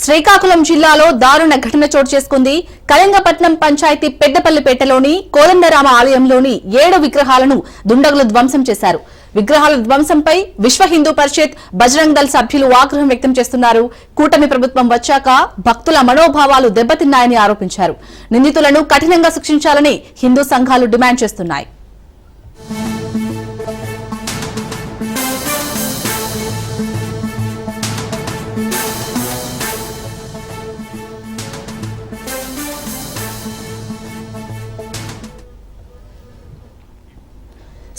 శ్రీకాకుళం జిల్లాలో దారుణ ఘటన చోటు చేసుకుంది. కళింగపట్నం పంచాయతీ పెద్దపల్లిపేటలోని కోదండరామ ఆలయంలోని 7 విగ్రహాలను దుండగులు ధ్వంసం చేశారు. విగ్రహాల ధ్వంసంపై విశ్వ హిందూ పరిషత్, బజరంగ్ దళ్ సభ్యులు ఆగ్రహం వ్యక్తం చేస్తున్నారు. కూటమి ప్రభుత్వం వచ్చాక భక్తుల మనోభావాలు దెబ్బతిన్నాయని ఆరోపించారు. నిందితులను కఠినంగా శిక్షించాలని హిందూ సంఘాలు డిమాండ్ చేస్తున్నాయి.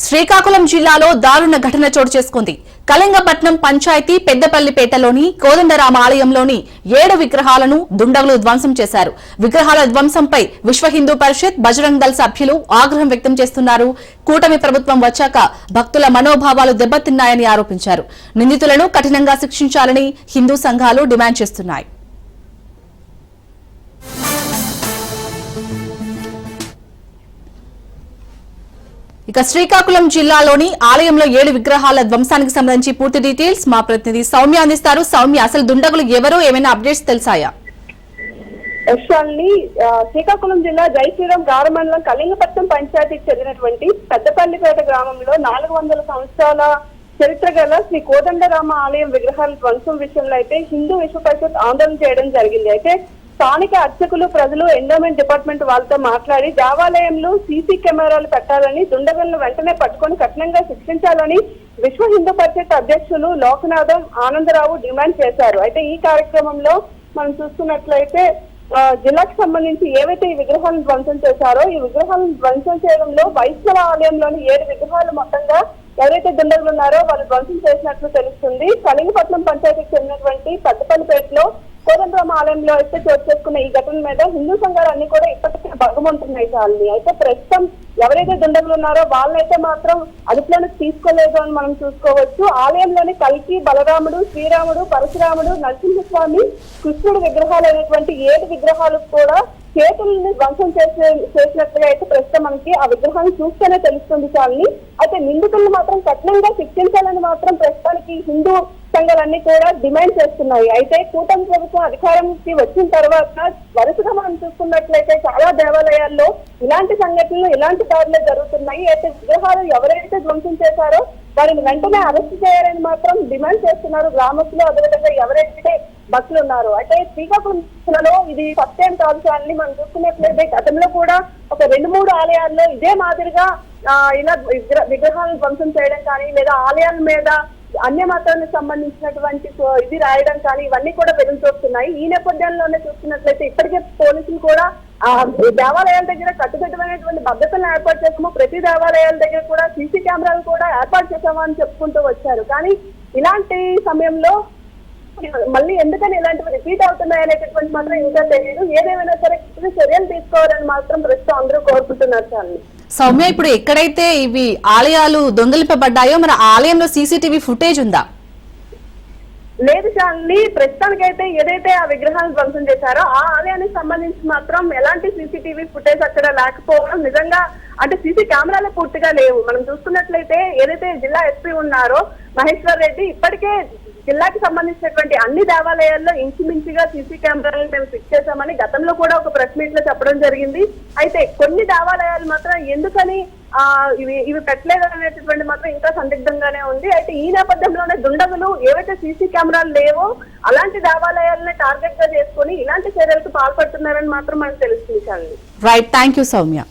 శ్రీకాకుళం జిల్లాలో దారుణ ఘటన చోటు చేసుకుంది. కళింగపట్నం పంచాయతీ పెద్దపల్లిపేటలోని కోదండరామ ఆలయంలోని 7 విగ్రహాలను దుండగులు ధ్వంసం చేశారు. విగ్రహాల ధ్వంసంపై విశ్వ హిందూ పరిషత్, బజరంగ్ దళ్ సభ్యులు ఆగ్రహం వ్యక్తం చేస్తున్నారు. కూటమి ప్రభుత్వం వచ్చాక భక్తుల మనోభావాలు దెబ్బతిన్నాయని ఆరోపించారు. నిందితులను కఠినంగా శిక్షించాలని హిందూ సంఘాలు డిమాండ్ చేస్తున్నాయి. ఇక శ్రీకాకుళం జిల్లాలోని ఆలయంలో 7 విగ్రహాల ధ్వంసానికి సంబంధించి పూర్తి డీటెయిల్స్ మా ప్రతినిధి సౌమ్య అందిస్తారు. సౌమ్య, అసలు దుండగులు ఎవరో, ఏమైనా అప్డేట్స్ తెలుసాయా? శ్రీకాకుళం జిల్లా జైశ్రీరామ్ గార మండలం కళింగపట్నం పంచాయతీకి చెందినటువంటి పెద్దపల్లిపేట గ్రామంలో 400 సంవత్సరాల చరిత్ర గల శ్రీ కోదండరామ ఆలయం విగ్రహాల ధ్వంసం విషయంలో అయితే హిందూ విశ్వ పరిషత్ ఆందోళన చేయడం జరిగింది. అయితే స్థానిక అర్చకులు, ప్రజలు ఎండోమెంట్ డిపార్ట్మెంట్ వాళ్ళతో మాట్లాడి దేవాలయంలో సీసీ కెమెరాలు పెట్టాలని, దుండగులను వెంటనే పట్టుకొని కఠినంగా శిక్షించాలని విశ్వ హిందూ పరిషత్ అధ్యక్షులు లోకనాథం ఆనందరావు డిమాండ్ చేశారు. అయితే ఈ కార్యక్రమంలో మనం చూసుకున్నట్లయితే జిల్లాకు సంబంధించి ఏవైతే ఈ విగ్రహాలను ధ్వంసం చేశారో ఈ విగ్రహాలను ధ్వంసం చేయడంలో వైష్ణవ ఆలయంలోని 7 విగ్రహాలు మొత్తంగా ఎవరైతే దుండగులు ఉన్నారో వాళ్ళు ధ్వంసం చేసినట్లు తెలుస్తుంది. కళింగపట్నం పంచాయతీకి చెందినటువంటి పెద్దపల్లిపేటలో కోదండరామ ఆలయంలో అయితే చోటు చేసుకున్న ఈ ఘటన మీద హిందూ సంఘాలన్నీ కూడా ఇప్పటికే భగమంటున్నాయి చాలని. అయితే ప్రస్తుతం ఎవరైతే దుండగులు ఉన్నారో వాళ్ళైతే మాత్రం అదుపులోకి తీసుకోలేదు అని మనం చూసుకోవచ్చు. ఆలయంలోని కల్కి, బలరాముడు, శ్రీరాముడు, పరశురాముడు, నరసింహస్వామి, కృష్ణుడు విగ్రహాలు అయినటువంటి 7 విగ్రహాలు కూడా చేతులను ధ్వంసం చేసినట్లుగా అయితే ప్రస్తుతం మనకి ఆ విగ్రహాన్ని చూస్తేనే తెలుస్తుంది చాలని. అయితే నిందితులను మాత్రం కఠినంగా శిక్షించాలని మాత్రం ప్రస్తుతానికి హిందూ సంఘాలన్నీ కూడా డిమాండ్ చేస్తున్నాయి. అయితే కూటమి ప్రభుత్వం అధికారంకి వచ్చిన తర్వాత వరుసగా మనం చూసుకున్నట్లయితే చాలా దేవాలయాల్లో ఇలాంటి సంఘటనలు, ఇలాంటి దాడులు జరుగుతున్నాయి. అయితే విగ్రహాలు ఎవరైతే ధ్వంసం చేశారో వారిని వెంటనే అరెస్ట్ చేయాలని మాత్రం డిమాండ్ చేస్తున్నారు గ్రామస్తులు, అదేవిధంగా ఎవరైతే భక్తులు ఉన్నారు. అయితే శ్రీకాకుళంలో ఇది ఫస్ట్ టైం కాదు అని మనం చూసుకున్నట్లయితే గతంలో కూడా ఒక 2-3 ఆలయాల్లో ఇదే మాదిరిగా ఇలా విగ్రహాలను ధ్వంసం చేయడం కానీ, లేదా ఆలయాల మీద అన్య మతానికి సంబంధించినటువంటి ఇది రాయడం కానీ ఇవన్నీ కూడా వెలుగుతున్నాయి. ఈ నేపథ్యంలోనే చూస్తున్నట్లయితే ఇప్పటికే పోలీసులు కూడా దేవాలయాల దగ్గర కట్టుదిట్టమైనటువంటి భద్రతలను ఏర్పాటు చేసాము, ప్రతి దేవాలయాల దగ్గర కూడా సీసీ కెమెరాలు కూడా ఏర్పాటు చేసామని చెప్పుకుంటూ వచ్చారు. కానీ ఇలాంటి సమయంలో మళ్ళీ ఎందుకని ఇలాంటివి రిపీట్ అవుతున్నాయి అనేటటువంటి మాత్రం ఇంకా తెలియదు. ఏదేమైనా సరే చర్యలు తీసుకోవాలని మాత్రం ప్రస్తుతం అందరూ కోరుకుంటున్నారు. చాలని సౌమ్య, ఇప్పుడు ఎక్కడైతే ఇవి ఆలయాలు దొంగిలింపబడ్డాయో మన ఆలయంలో సీసీటీవీ ఫుటేజ్ ఉందా? లేదు చాలని, ప్రస్తుతానికైతే ఏదైతే ఆ విగ్రహాలను ధ్వంసం చేశారో ఆ ఆలయానికి సంబంధించి మాత్రం ఎలాంటి సీసీటీవీ ఫుటేజ్ అక్కడ లేకపోవడం నిజంగా అంటే సీసీ కెమెరాలే పూర్తిగా లేవు. మనం చూసుకున్నట్లయితే ఏదైతే జిల్లా ఎస్పీ ఉన్నారో మహేశ్వర్ రెడ్డి ఇప్పటికే జిల్లాకి సంబంధించినటువంటి అన్ని దేవాలయాల్లో ఇంచుమించుగా సీసీ కెమెరాలను మేము ఫిక్స్ చేశామని గతంలో కూడా ఒక ప్రెస్ మీట్ లో చెప్పడం జరిగింది. అయితే కొన్ని దేవాలయాలు మాత్రం ఎందుకని ఇవి పెట్టలేదు అనేటటువంటి మాత్రం ఇంకా సందిగ్ధంగానే ఉంది. అయితే ఈ నేపథ్యంలోనే దుండగులు ఏవైతే సీసీ కెమెరాలు లేవో అలాంటి దేవాలయాలని టార్గెట్ గా చేసుకుని ఇలాంటి చర్యలకు పాల్పడుతున్నారని మాత్రం మనకు తెలుస్తుంది. Right, thank you Soumya.